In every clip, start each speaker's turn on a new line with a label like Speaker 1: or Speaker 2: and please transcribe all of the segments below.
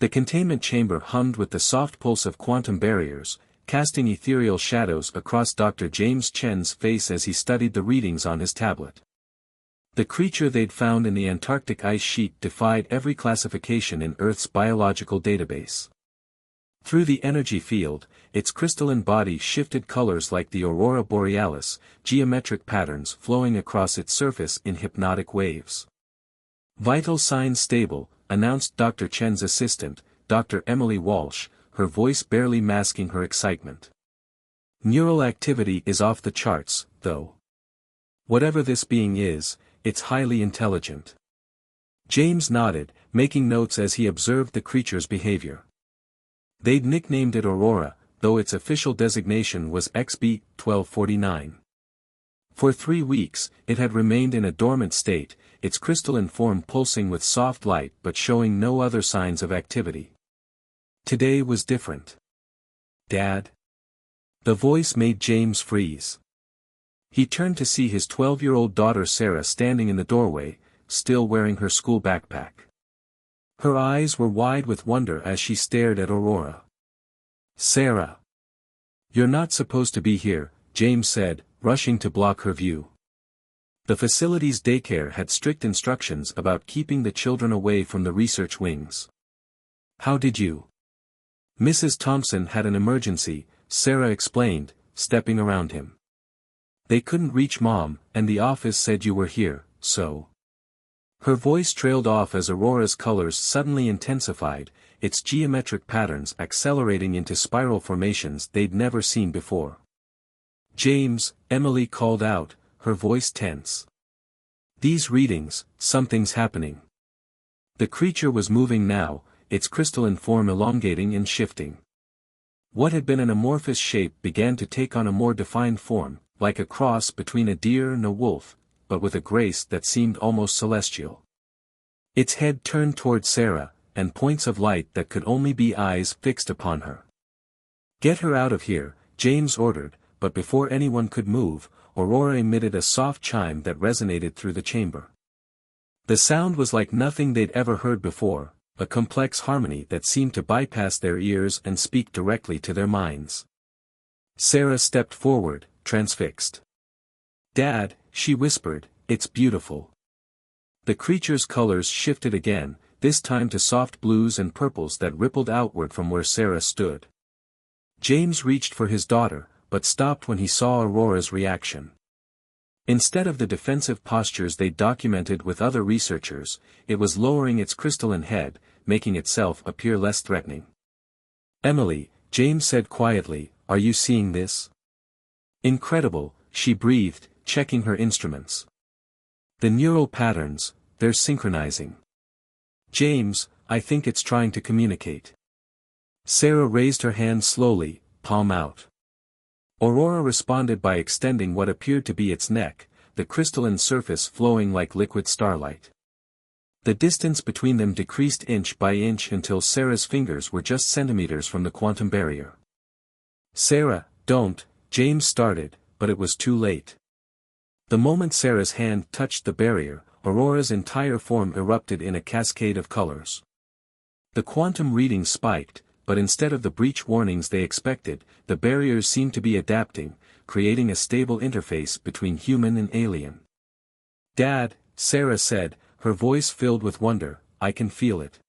Speaker 1: The containment chamber hummed with the soft pulse of quantum barriers, casting ethereal shadows across Dr. James Chen's face as he studied the readings on his tablet. The creature they'd found in the Antarctic ice sheet defied every classification in Earth's biological database. Through the energy field, its crystalline body shifted colors like the aurora borealis, geometric patterns flowing across its surface in hypnotic waves. "Vital signs stable," announced Dr. Chen's assistant, Dr. Emily Walsh, her voice barely masking her excitement. "Neural activity is off the charts, though. Whatever this being is, it's highly intelligent." James nodded, making notes as he observed the creature's behavior. They'd nicknamed it Aurora, though its official designation was XB-1249. For 3 weeks, it had remained in a dormant state, its crystalline form pulsing with soft light but showing no other signs of activity. Today was different. "Dad?" The voice made James freeze. He turned to see his 12-year-old daughter Sarah standing in the doorway, still wearing her school backpack. Her eyes were wide with wonder as she stared at Aurora. "Sarah! You're not supposed to be here," James said, rushing to block her view. The facility's daycare had strict instructions about keeping the children away from the research wings. "How did you?" "Mrs. Thompson had an emergency," Sarah explained, stepping around him. "They couldn't reach Mom, and the office said you were here, so." Her voice trailed off as Aurora's colors suddenly intensified, its geometric patterns accelerating into spiral formations they'd never seen before. "James," Emily called out, her voice tense. "These readings, something's happening." The creature was moving now, its crystalline form elongating and shifting. What had been an amorphous shape began to take on a more defined form, like a cross between a deer and a wolf, but with a grace that seemed almost celestial. Its head turned toward Sarah, and points of light that could only be eyes fixed upon her. "Get her out of here," James ordered, but before anyone could move, Aurora emitted a soft chime that resonated through the chamber. The sound was like nothing they'd ever heard before, a complex harmony that seemed to bypass their ears and speak directly to their minds. Sarah stepped forward, transfixed. "Dad," she whispered, "it's beautiful." The creature's colors shifted again, this time to soft blues and purples that rippled outward from where Sarah stood. James reached for his daughter, but stopped when he saw Aurora's reaction. Instead of the defensive postures they documented with other researchers, it was lowering its crystalline head, making itself appear less threatening. "Emily," James said quietly, "are you seeing this?" "Incredible," she breathed, checking her instruments. "The neural patterns, they're synchronizing." "James, I think it's trying to communicate." Sarah raised her hand slowly, palm out. Aurora responded by extending what appeared to be its neck, the crystalline surface flowing like liquid starlight. The distance between them decreased inch by inch until Sarah's fingers were just centimeters from the quantum barrier. "Sarah, don't," James started, but it was too late. The moment Sarah's hand touched the barrier, Aurora's entire form erupted in a cascade of colors. The quantum readings spiked, but instead of the breach warnings they expected, the barriers seemed to be adapting, creating a stable interface between human and alien. "Dad," Sarah said, her voice filled with wonder, "I can feel it.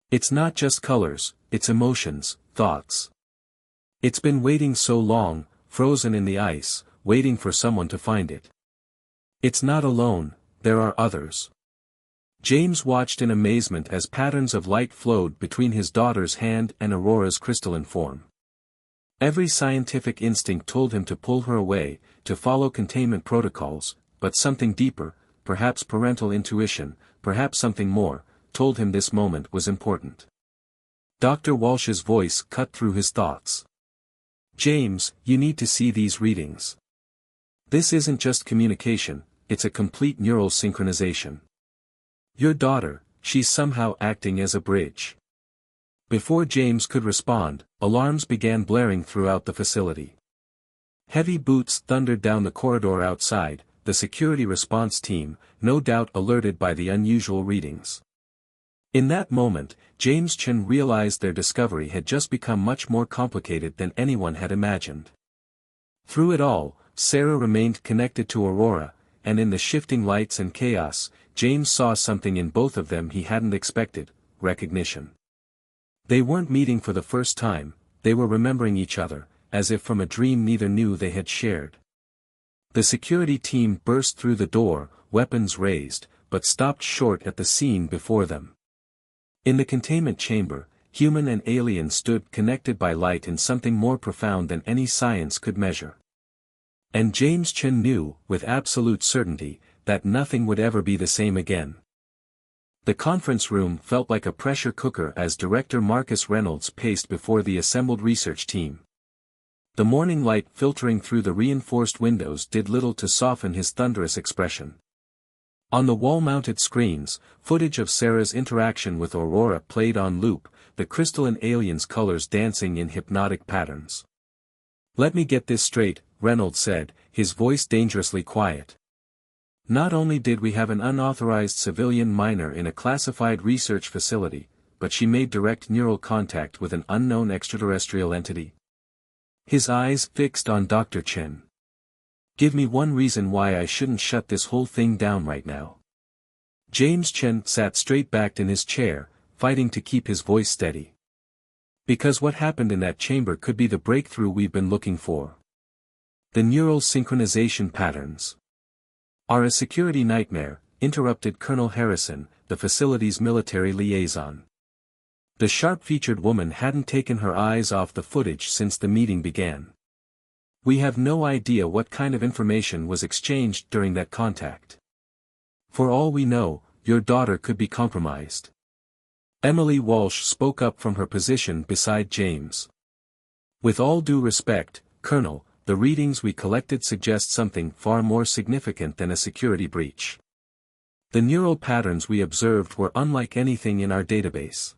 Speaker 1: It's not just colors, it's emotions, thoughts. It's been waiting so long, frozen in the ice, waiting for someone to find it. It's not alone, there are others." James watched in amazement as patterns of light flowed between his daughter's hand and Aurora's crystalline form. Every scientific instinct told him to pull her away, to follow containment protocols, but something deeper, perhaps parental intuition, perhaps something more, told him this moment was important. Dr. Walsh's voice cut through his thoughts. "James, you need to see these readings. This isn't just communication, it's a complete neural synchronization. Your daughter, she's somehow acting as a bridge." Before James could respond, alarms began blaring throughout the facility. Heavy boots thundered down the corridor outside, the security response team, no doubt alerted by the unusual readings. In that moment, James Chen realized their discovery had just become much more complicated than anyone had imagined. Through it all, Sarah remained connected to Aurora, and in the shifting lights and chaos, James saw something in both of them he hadn't expected: recognition. They weren't meeting for the first time, they were remembering each other, as if from a dream neither knew they had shared. The security team burst through the door, weapons raised, but stopped short at the scene before them. In the containment chamber, human and alien stood connected by light in something more profound than any science could measure. And James Chen knew, with absolute certainty, that nothing would ever be the same again. The conference room felt like a pressure cooker as Director Marcus Reynolds paced before the assembled research team. The morning light filtering through the reinforced windows did little to soften his thunderous expression. On the wall-mounted screens, footage of Sarah's interaction with Aurora played on loop, the crystalline alien's colors dancing in hypnotic patterns. "Let me get this straight," Reynolds said, his voice dangerously quiet. "Not only did we have an unauthorized civilian minor in a classified research facility, but she made direct neural contact with an unknown extraterrestrial entity." His eyes fixed on Dr. Chen. "Give me one reason why I shouldn't shut this whole thing down right now." James Chen sat straight-backed in his chair, fighting to keep his voice steady. "Because what happened in that chamber could be the breakthrough we've been looking for. The neural synchronization patterns are a security nightmare," interrupted Colonel Harrison, the facility's military liaison. The sharp-featured woman hadn't taken her eyes off the footage since the meeting began. "We have no idea what kind of information was exchanged during that contact. For all we know, your daughter could be compromised." Emily Walsh spoke up from her position beside James. "With all due respect, Colonel, the readings we collected suggest something far more significant than a security breach. The neural patterns we observed were unlike anything in our database.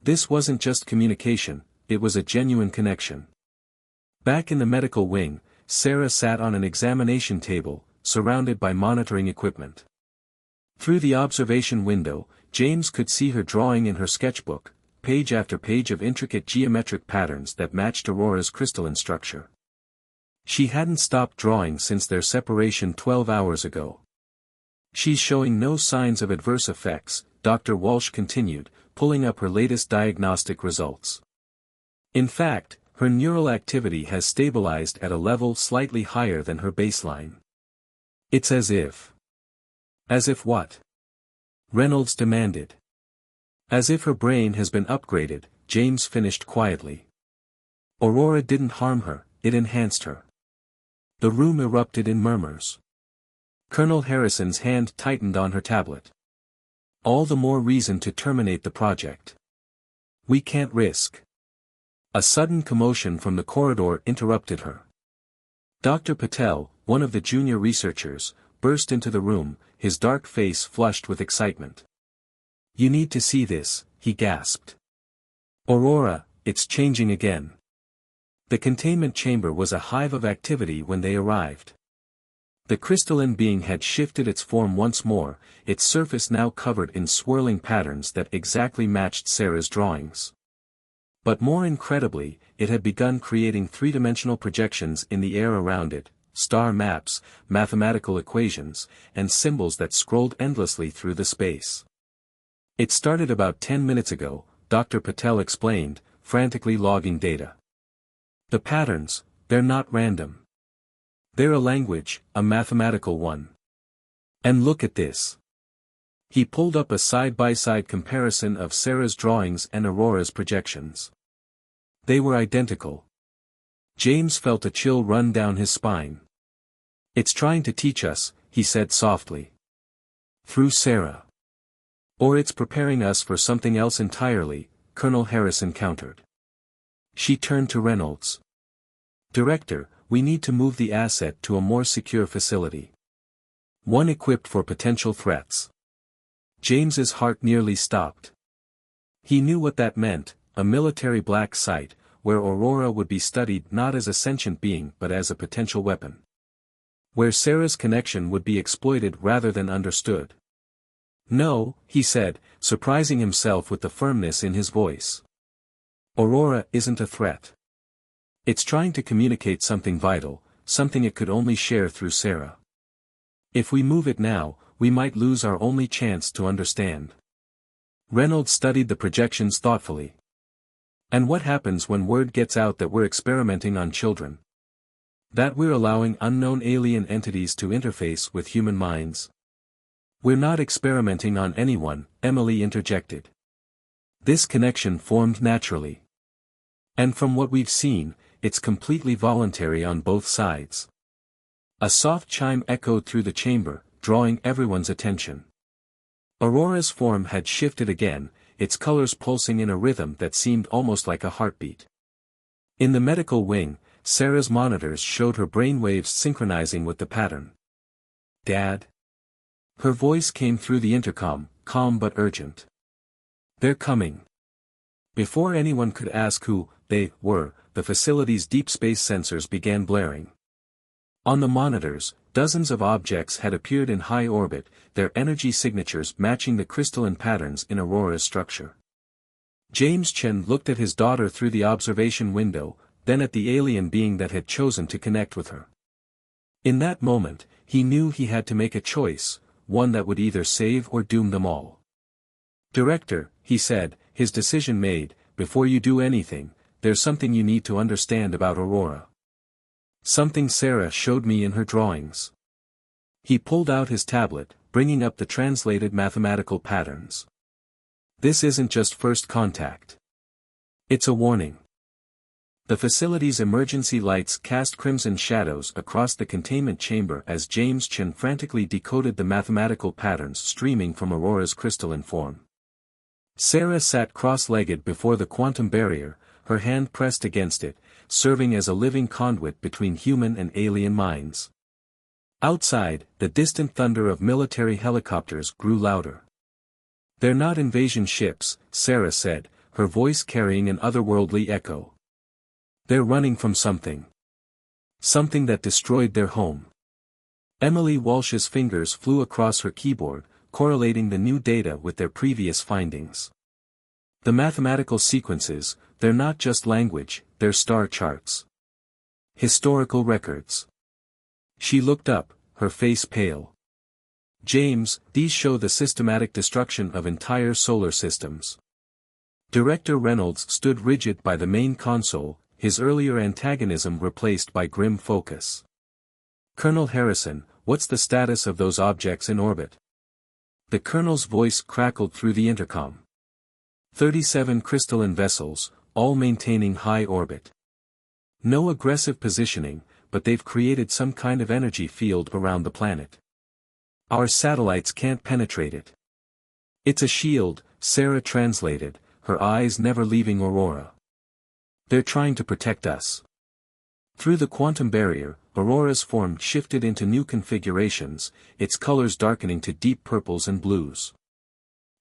Speaker 1: This wasn't just communication, it was a genuine connection." Back in the medical wing, Sarah sat on an examination table, surrounded by monitoring equipment. Through the observation window, James could see her drawing in her sketchbook, page after page of intricate geometric patterns that matched Aurora's crystalline structure. She hadn't stopped drawing since their separation 12 hours ago. "She's showing no signs of adverse effects," Dr. Walsh continued, pulling up her latest diagnostic results. "In fact, her neural activity has stabilized at a level slightly higher than her baseline. It's as if..." "As if what?" Reynolds demanded. "As if her brain has been upgraded," James finished quietly. "Aurora didn't harm her, it enhanced her." The room erupted in murmurs. Colonel Harrison's hand tightened on her tablet. "All the more reason to terminate the project. We can't risk..." A sudden commotion from the corridor interrupted her. Dr. Patel, one of the junior researchers, burst into the room, his dark face flushed with excitement. "You need to see this," he gasped. "Aurora, it's changing again." The containment chamber was a hive of activity when they arrived. The crystalline being had shifted its form once more, its surface now covered in swirling patterns that exactly matched Sarah's drawings. But more incredibly, it had begun creating three-dimensional projections in the air around it, star maps, mathematical equations, and symbols that scrolled endlessly through the space. "It started about 10 minutes ago," Dr. Patel explained, frantically logging data. "The patterns, they're not random. They're a language, a mathematical one. And look at this." He pulled up a side-by-side comparison of Sarah's drawings and Aurora's projections. They were identical. James felt a chill run down his spine. "It's trying to teach us," he said softly. "Through Sarah. Or it's preparing us for something else entirely," Colonel Harrison countered. She turned to Reynolds. "Director, we need to move the asset to a more secure facility. One equipped for potential threats." James's heart nearly stopped. He knew what that meant, a military black site, where Aurora would be studied not as a sentient being but as a potential weapon. Where Sarah's connection would be exploited rather than understood. No, he said, surprising himself with the firmness in his voice. Aurora isn't a threat. It's trying to communicate something vital, something it could only share through Sarah. If we move it now, we might lose our only chance to understand. Reynolds studied the projections thoughtfully. And what happens when word gets out that we're experimenting on children? That we're allowing unknown alien entities to interface with human minds? We're not experimenting on anyone, Emily interjected. This connection formed naturally. And from what we've seen, it's completely voluntary on both sides. A soft chime echoed through the chamber, drawing everyone's attention. Aurora's form had shifted again, its colors pulsing in a rhythm that seemed almost like a heartbeat. In the medical wing, Sarah's monitors showed her brainwaves synchronizing with the pattern. "Dad?" Her voice came through the intercom, calm but urgent. "They're coming." Before anyone could ask who they were, the facility's deep space sensors began blaring. On the monitors, dozens of objects had appeared in high orbit, their energy signatures matching the crystalline patterns in Aurora's structure. James Chen looked at his daughter through the observation window, then at the alien being that had chosen to connect with her. In that moment, he knew he had to make a choice, one that would either save or doom them all. "Director," he said, his decision made, "before you do anything, there's something you need to understand about Aurora. Something Sarah showed me in her drawings." He pulled out his tablet, bringing up the translated mathematical patterns. "This isn't just first contact. It's a warning." The facility's emergency lights cast crimson shadows across the containment chamber as James Chen frantically decoded the mathematical patterns streaming from Aurora's crystalline form. Sarah sat cross-legged before the quantum barrier, her hand pressed against it, serving as a living conduit between human and alien minds. Outside, the distant thunder of military helicopters grew louder. "They're not invasion ships," Sarah said, her voice carrying an otherworldly echo. "They're running from something. Something that destroyed their home." Emily Walsh's fingers flew across her keyboard, correlating the new data with their previous findings. "The mathematical sequences, they're not just language, they're star charts. Historical records." She looked up, her face pale. "James, these show the systematic destruction of entire solar systems." Director Reynolds stood rigid by the main console, his earlier antagonism replaced by grim focus. "Colonel Harrison, what's the status of those objects in orbit?" The colonel's voice crackled through the intercom. 37 crystalline vessels, all maintaining high orbit. No aggressive positioning, but they've created some kind of energy field around the planet. Our satellites can't penetrate it. "It's a shield," Sarah translated, her eyes never leaving Aurora. "They're trying to protect us." Through the quantum barrier, Aurora's form shifted into new configurations, its colors darkening to deep purples and blues.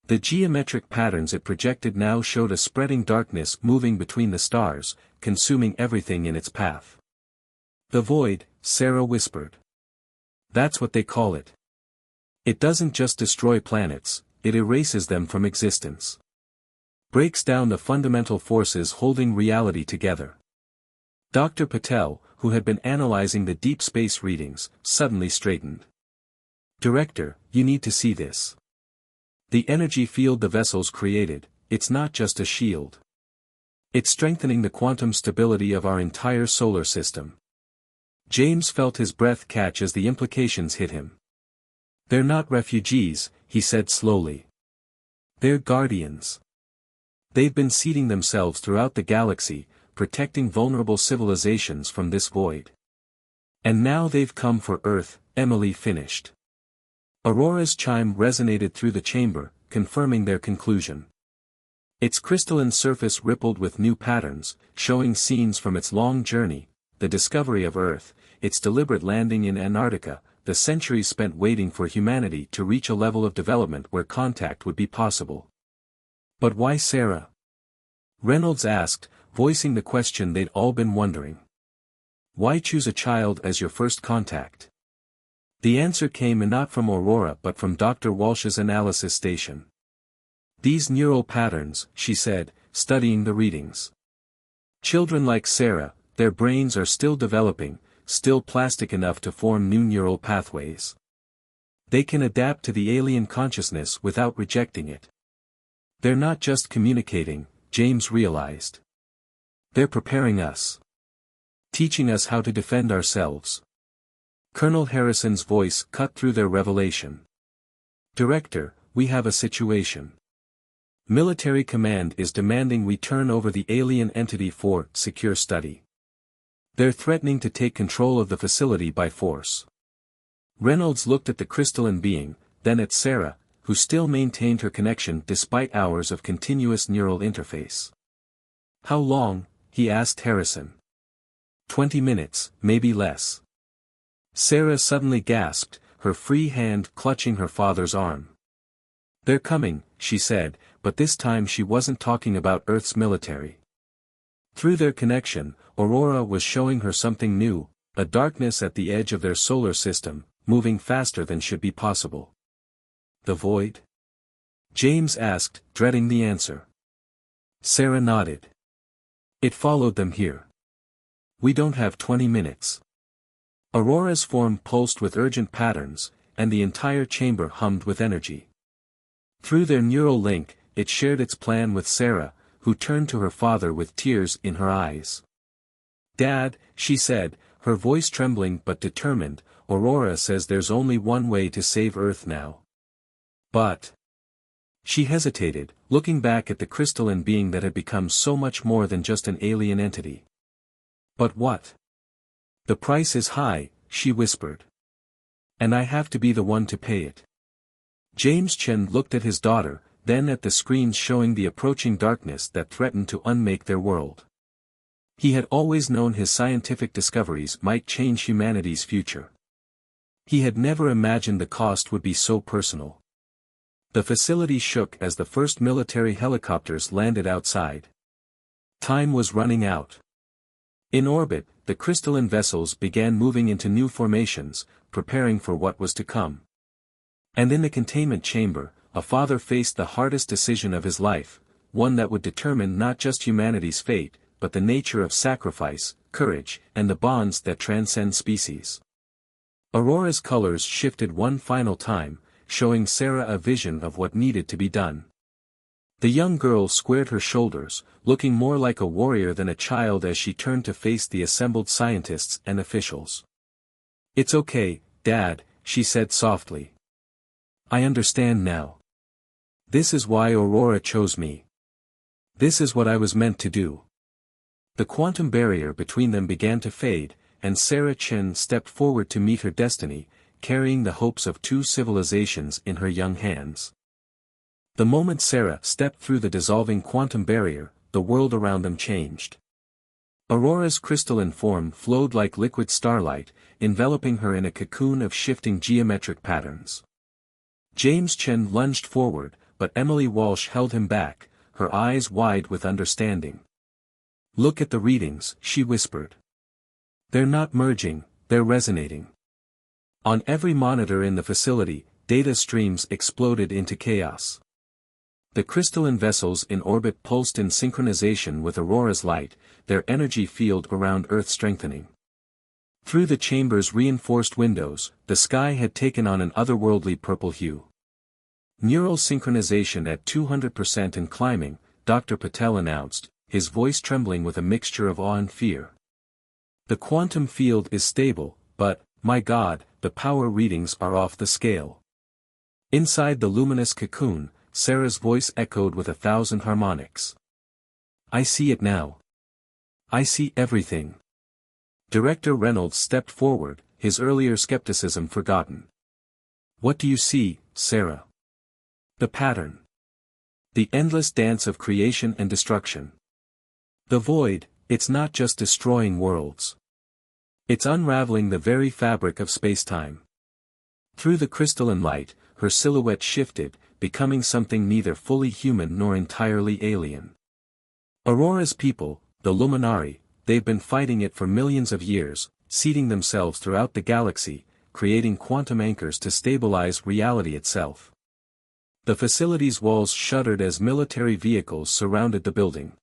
Speaker 1: The geometric patterns it projected now showed a spreading darkness moving between the stars, consuming everything in its path. "The void," Sarah whispered. "That's what they call it. It doesn't just destroy planets, it erases them from existence. Breaks down the fundamental forces holding reality together." Dr. Patel, who had been analyzing the deep space readings, suddenly straightened. "Director, you need to see this. The energy field the vessels created, it's not just a shield. It's strengthening the quantum stability of our entire solar system." James felt his breath catch as the implications hit him. "They're not refugees," he said slowly. "They're guardians. They've been seeding themselves throughout the galaxy, protecting vulnerable civilizations from this void. And now they've come for Earth," Emily finished. Aurora's chime resonated through the chamber, confirming their conclusion. Its crystalline surface rippled with new patterns, showing scenes from its long journey, the discovery of Earth, its deliberate landing in Antarctica, the centuries spent waiting for humanity to reach a level of development where contact would be possible. "But why Sarah?" Reynolds asked, voicing the question they'd all been wondering. "Why choose a child as your first contact?" The answer came not from Aurora but from Dr. Walsh's analysis station. These neural patterns, she said, studying the readings. Children like Sarah, their brains are still developing, still plastic enough to form new neural pathways. They can adapt to the alien consciousness without rejecting it. They're not just communicating, James realized. They're preparing us. Teaching us how to defend ourselves. Colonel Harrison's voice cut through their revelation. Director, we have a situation. Military command is demanding we turn over the alien entity for secure study. They're threatening to take control of the facility by force. Reynolds looked at the crystalline being, then at Sarah, who still maintained her connection despite hours of continuous neural interface. How long? He asked Harrison. 20 minutes, maybe less. Sarah suddenly gasped, her free hand clutching her father's arm. They're coming, she said, but this time she wasn't talking about Earth's military. Through their connection, Aurora was showing her something new, a darkness at the edge of their solar system, moving faster than should be possible. The void? James asked, dreading the answer. Sarah nodded. It followed them here. We don't have 20 minutes. Aurora's form pulsed with urgent patterns, and the entire chamber hummed with energy. Through their neural link, it shared its plan with Sarah, who turned to her father with tears in her eyes. Dad, she said, her voice trembling but determined, Aurora says there's only one way to save Earth now. But... She hesitated, looking back at the crystalline being that had become so much more than just an alien entity. But what? The price is high, she whispered. And I have to be the one to pay it. James Chen looked at his daughter, then at the screens showing the approaching darkness that threatened to unmake their world. He had always known his scientific discoveries might change humanity's future. He had never imagined the cost would be so personal. The facility shook as the first military helicopters landed outside. Time was running out. In orbit, the crystalline vessels began moving into new formations, preparing for what was to come. And in the containment chamber, a father faced the hardest decision of his life, one that would determine not just humanity's fate, but the nature of sacrifice, courage, and the bonds that transcend species. Aurora's colors shifted one final time, showing Sarah a vision of what needed to be done. The young girl squared her shoulders, looking more like a warrior than a child as she turned to face the assembled scientists and officials. It's okay, Dad, she said softly. I understand now. This is why Aurora chose me. This is what I was meant to do. The quantum barrier between them began to fade, and Sarah Chen stepped forward to meet her destiny, carrying the hopes of two civilizations in her young hands. The moment Sarah stepped through the dissolving quantum barrier, the world around them changed. Aurora's crystalline form flowed like liquid starlight, enveloping her in a cocoon of shifting geometric patterns. James Chen lunged forward, but Emily Walsh held him back, her eyes wide with understanding. Look at the readings, she whispered. They're not merging, they're resonating. On every monitor in the facility, data streams exploded into chaos. The crystalline vessels in orbit pulsed in synchronization with Aurora's light, their energy field around Earth strengthening. Through the chamber's reinforced windows, the sky had taken on an otherworldly purple hue. Neural synchronization at 200% and climbing, Dr. Patel announced, his voice trembling with a mixture of awe and fear. The quantum field is stable, but, my God, the power readings are off the scale. Inside the luminous cocoon, Sarah's voice echoed with 1,000 harmonics. I see it now. I see everything. Director Reynolds stepped forward, his earlier skepticism forgotten. What do you see, Sarah? The pattern. The endless dance of creation and destruction. The void, it's not just destroying worlds. It's unraveling the very fabric of spacetime. Through the crystalline light, her silhouette shifted, becoming something neither fully human nor entirely alien. Aurora's people, the Luminari, they've been fighting it for millions of years, seeding themselves throughout the galaxy, creating quantum anchors to stabilize reality itself. The facility's walls shuddered as military vehicles surrounded the building.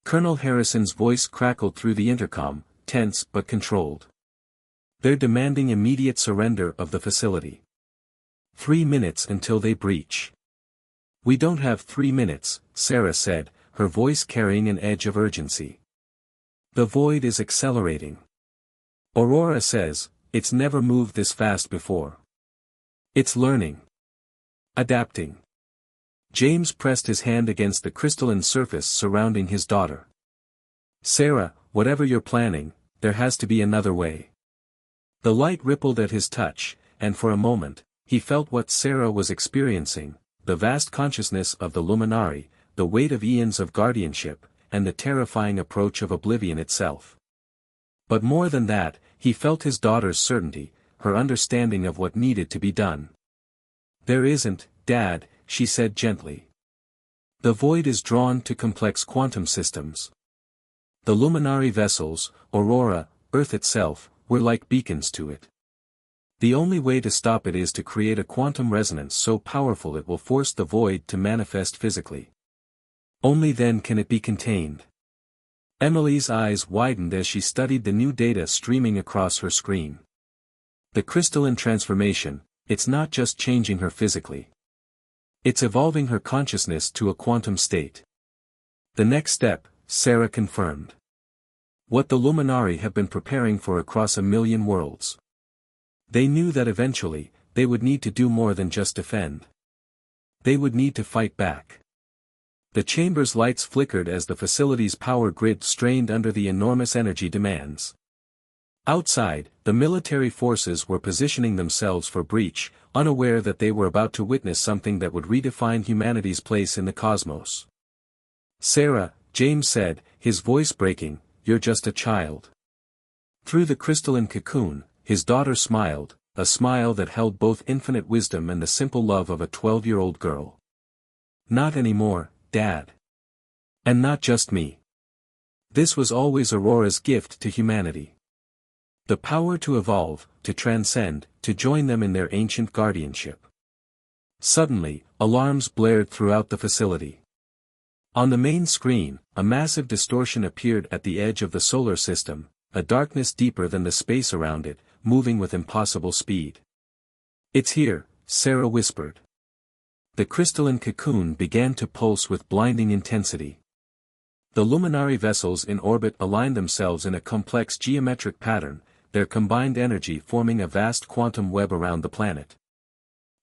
Speaker 1: Colonel Harrison's voice crackled through the intercom, tense but controlled. "They're demanding immediate surrender of the facility. 3 minutes until they breach." "We don't have 3 minutes," Sarah said, her voice carrying an edge of urgency. "The void is accelerating. Aurora says, it's never moved this fast before. It's learning. Adapting." James pressed his hand against the crystalline surface surrounding his daughter. "Sarah, whatever you're planning, there has to be another way." The light rippled at his touch, and for a moment, he felt what Sarah was experiencing, the vast consciousness of the Luminari, the weight of eons of guardianship, and the terrifying approach of oblivion itself. But more than that, he felt his daughter's certainty, her understanding of what needed to be done. "There isn't, Dad," she said gently. "The void is drawn to complex quantum systems. The Luminari vessels, Aurora, Earth itself, were like beacons to it. The only way to stop it is to create a quantum resonance so powerful it will force the void to manifest physically. Only then can it be contained." Emily's eyes widened as she studied the new data streaming across her screen. The crystalline transformation, it's not just changing her physically. It's evolving her consciousness to a quantum state. The next step, Sarah confirmed. What the Luminari have been preparing for across a million worlds. They knew that eventually, they would need to do more than just defend. They would need to fight back. The chamber's lights flickered as the facility's power grid strained under the enormous energy demands. Outside, the military forces were positioning themselves for breach, unaware that they were about to witness something that would redefine humanity's place in the cosmos. "Sarah," James said, his voice breaking, "you're just a child." Through the crystalline cocoon, his daughter smiled, a smile that held both infinite wisdom and the simple love of a 12-year-old girl. "Not anymore, Dad. And not just me. This was always Aurora's gift to humanity. The power to evolve, to transcend, to join them in their ancient guardianship." Suddenly, alarms blared throughout the facility. On the main screen, a massive distortion appeared at the edge of the solar system, a darkness deeper than the space around it, moving with impossible speed. "It's here," Sarah whispered. The crystalline cocoon began to pulse with blinding intensity. The Luminari vessels in orbit aligned themselves in a complex geometric pattern, their combined energy forming a vast quantum web around the planet.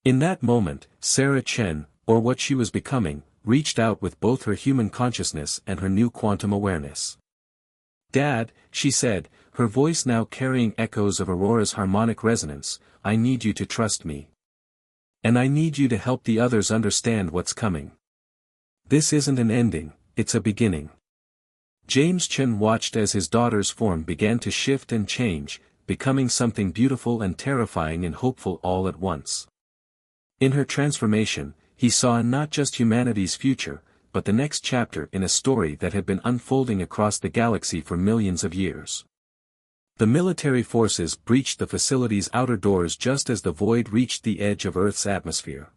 Speaker 1: In that moment, Sarah Chen, or what she was becoming, reached out with both her human consciousness and her new quantum awareness. "Dad," she said, her voice now carrying echoes of Aurora's harmonic resonance, "I need you to trust me. And I need you to help the others understand what's coming. This isn't an ending, it's a beginning." James Chen watched as his daughter's form began to shift and change, becoming something beautiful and terrifying and hopeful all at once. In her transformation, he saw not just humanity's future, but the next chapter in a story that had been unfolding across the galaxy for millions of years. The military forces breached the facility's outer doors just as the void reached the edge of Earth's atmosphere.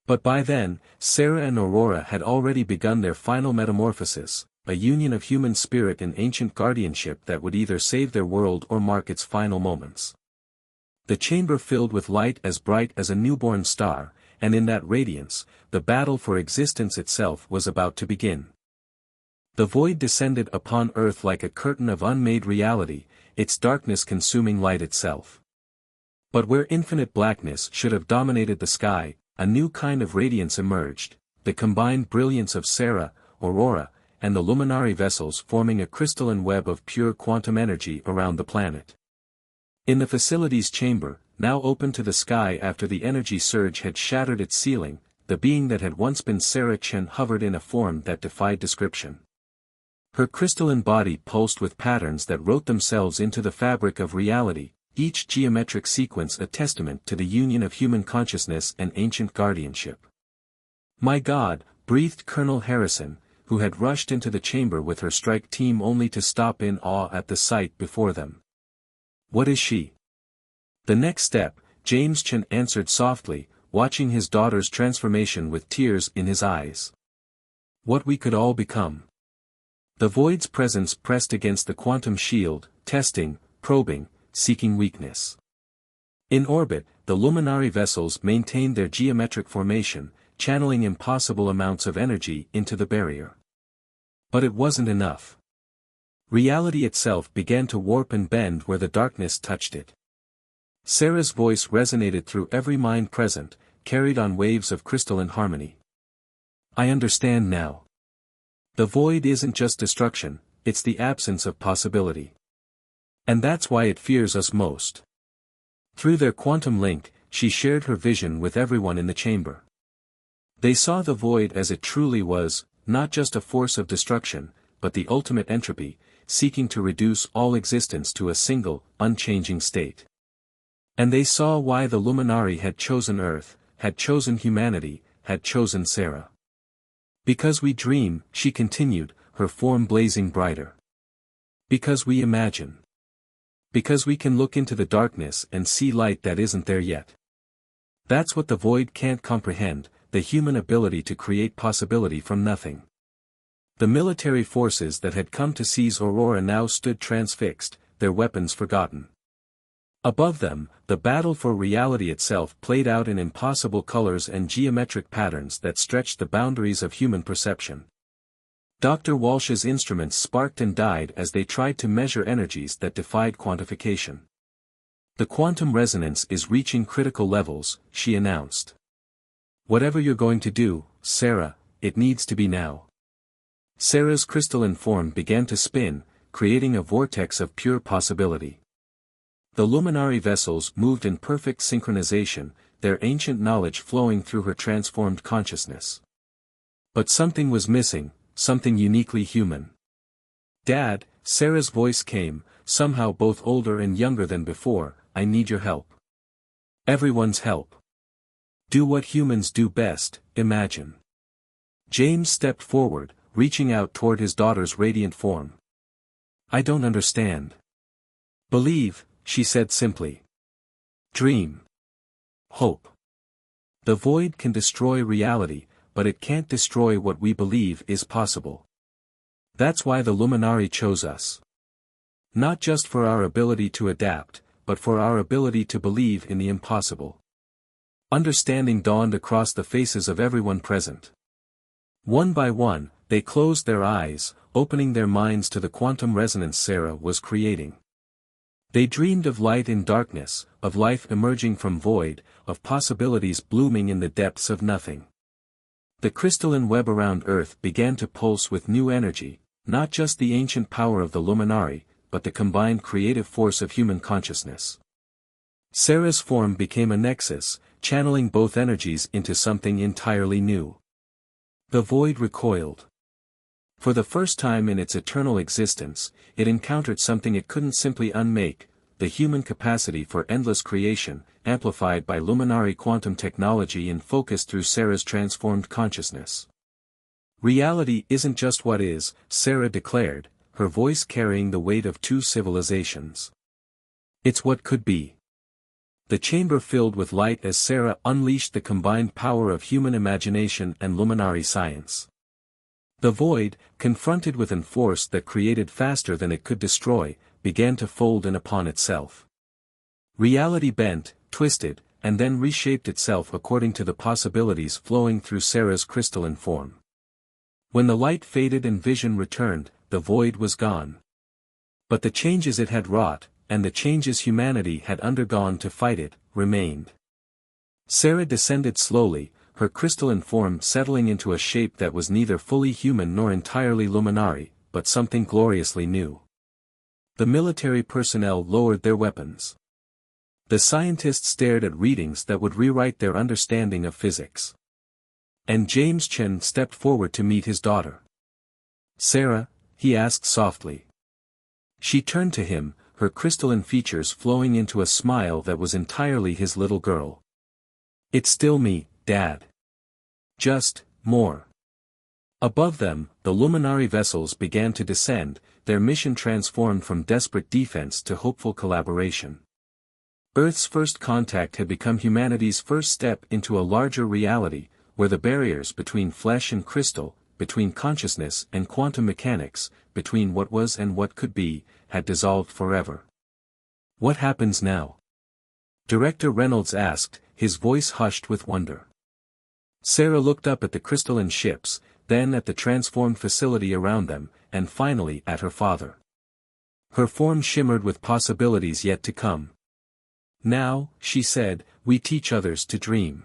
Speaker 1: But by then, Sarah and Aurora had already begun their final metamorphosis, a union of human spirit and ancient guardianship that would either save their world or mark its final moments. The chamber filled with light as bright as a newborn star, and in that radiance, the battle for existence itself was about to begin. The void descended upon Earth like a curtain of unmade reality, its darkness consuming light itself. But where infinite blackness should have dominated the sky, a new kind of radiance emerged, the combined brilliance of Sarah, Aurora, and the Luminari vessels forming a crystalline web of pure quantum energy around the planet. In the facility's chamber, now open to the sky after the energy surge had shattered its ceiling, the being that had once been Sarah Chen hovered in a form that defied description. Her crystalline body pulsed with patterns that wrote themselves into the fabric of reality, each geometric sequence a testament to the union of human consciousness and ancient guardianship. "My God," breathed Colonel Harrison, who had rushed into the chamber with her strike team only to stop in awe at the sight before them. "What is she?" The next step, James Chen answered softly, watching his daughter's transformation with tears in his eyes. What we could all become. The void's presence pressed against the quantum shield, testing, probing, seeking weakness. In orbit, the luminary vessels maintained their geometric formation, channeling impossible amounts of energy into the barrier. But it wasn't enough. Reality itself began to warp and bend where the darkness touched it. Sarah's voice resonated through every mind present, carried on waves of crystalline harmony. I understand now. The void isn't just destruction, it's the absence of possibility. And that's why it fears us most. Through their quantum link, she shared her vision with everyone in the chamber. They saw the void as it truly was, not just a force of destruction, but the ultimate entropy, seeking to reduce all existence to a single, unchanging state. And they saw why the Luminari had chosen Earth, had chosen humanity, had chosen Sarah. Because we dream, she continued, her form blazing brighter. Because we imagine. Because we can look into the darkness and see light that isn't there yet. That's what the void can't comprehend, the human ability to create possibility from nothing. The military forces that had come to seize Aurora now stood transfixed, their weapons forgotten. Above them, the battle for reality itself played out in impossible colors and geometric patterns that stretched the boundaries of human perception. Dr. Walsh's instruments sparked and died as they tried to measure energies that defied quantification. The quantum resonance is reaching critical levels, she announced. Whatever you're going to do, Sarah, it needs to be now. Sarah's crystalline form began to spin, creating a vortex of pure possibility. The luminary vessels moved in perfect synchronization, their ancient knowledge flowing through her transformed consciousness. But something was missing, something uniquely human. Dad, Sarah's voice came, somehow both older and younger than before, I need your help. Everyone's help. Do what humans do best, imagine. James stepped forward, reaching out toward his daughter's radiant form. I don't understand. Believe, she said simply. Dream. Hope. The void can destroy reality, but it can't destroy what we believe is possible. That's why the Luminari chose us. Not just for our ability to adapt, but for our ability to believe in the impossible. Understanding dawned across the faces of everyone present. One by one, they closed their eyes, opening their minds to the quantum resonance Sarah was creating. They dreamed of light in darkness, of life emerging from void, of possibilities blooming in the depths of nothing. The crystalline web around Earth began to pulse with new energy, not just the ancient power of the Luminari, but the combined creative force of human consciousness. Sarah's form became a nexus, channeling both energies into something entirely new. The void recoiled. For the first time in its eternal existence, it encountered something it couldn't simply unmake, the human capacity for endless creation, amplified by luminary quantum technology and focused through Sarah's transformed consciousness. Reality isn't just what is, Sarah declared, her voice carrying the weight of two civilizations. It's what could be. The chamber filled with light as Sarah unleashed the combined power of human imagination and luminary science. The void, confronted with a force that created faster than it could destroy, began to fold in upon itself. Reality bent, twisted, and then reshaped itself according to the possibilities flowing through Sarah's crystalline form. When the light faded and vision returned, the void was gone. But the changes it had wrought, and the changes humanity had undergone to fight it, remained. Sarah descended slowly, her crystalline form settling into a shape that was neither fully human nor entirely luminary, but something gloriously new. The military personnel lowered their weapons. The scientists stared at readings that would rewrite their understanding of physics. And James Chen stepped forward to meet his daughter. Sarah, he asked softly. She turned to him, her crystalline features flowing into a smile that was entirely his little girl. It's still me, Dad. Just, more. Above them, the luminary vessels began to descend, their mission transformed from desperate defense to hopeful collaboration. Earth's first contact had become humanity's first step into a larger reality, where the barriers between flesh and crystal, between consciousness and quantum mechanics, between what was and what could be, had dissolved forever. What happens now? Director Reynolds asked, his voice hushed with wonder. Sarah looked up at the crystalline ships, then at the transformed facility around them, and finally at her father. Her form shimmered with possibilities yet to come. Now, she said, we teach others to dream.